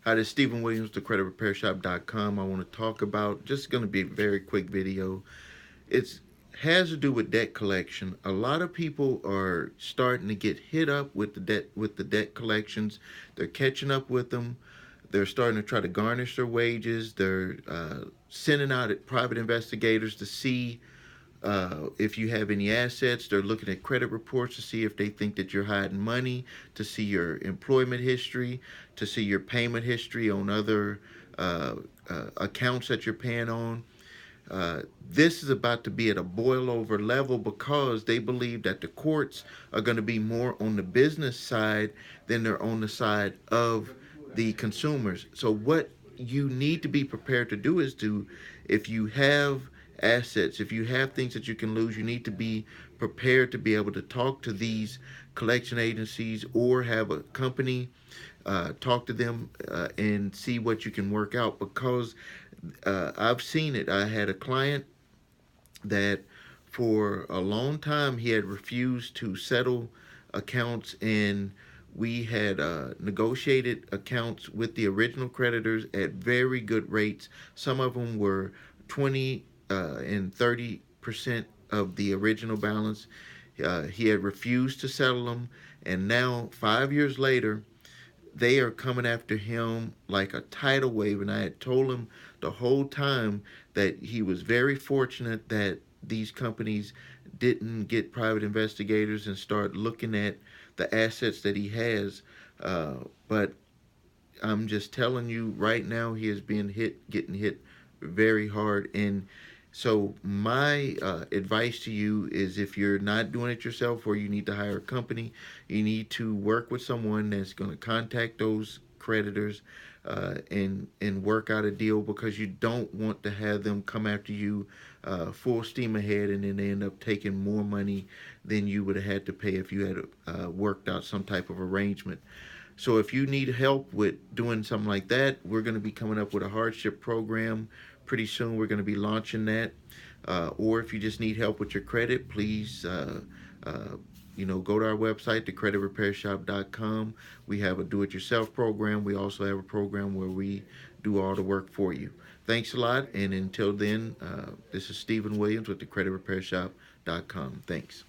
Hi, this is Stephen Williams, the creditrepairshop.com. I want to talk about, just going to be a very quick video. It has to do with debt collection. A lot of people are starting to get hit up with the debt collections. They're catching up with them. They're starting to try to garnish their wages. They're sending out private investigators to see if you have any assets. They're looking at credit reports to see if they think that you're hiding money, to see your employment history, to see your payment history on other accounts that you're paying on. This is about to be at a boil over level because they believe that the courts are going to be more on the business side than they're on the side of the consumers. So what you need to be prepared to do is if you have assets, if you have things that you can lose, you need to be prepared to be able to talk to these collection agencies or have a company talk to them and see what you can work out, because I've seen it. I had a client that for a long time he had refused to settle accounts, and we had negotiated accounts with the original creditors at very good rates. Some of them were 20 and 30% of the original balance. He had refused to settle them, and now 5 years later they are coming after him like a tidal wave. And I had told him the whole time that he was very fortunate that these companies didn't get private investigators and start looking at the assets that he has. But I'm just telling you right now, he is getting hit very hard. And so my advice to you is, if you're not doing it yourself or you need to hire a company, you need to work with someone that's going to contact those creditors and work out a deal, because you don't want to have them come after you full steam ahead, and then they end up taking more money than you would have had to pay if you had worked out some type of arrangement. So if you need help with doing something like that, we're going to be coming up with a hardship program pretty soon. We're going to be launching that. Or if you just need help with your credit, please go to our website, thecreditrepairshop.com. We have a do-it-yourself program. We also have a program where we do all the work for you. Thanks a lot, and until then, this is Stephen Williams with thecreditrepairshop.com. Thanks.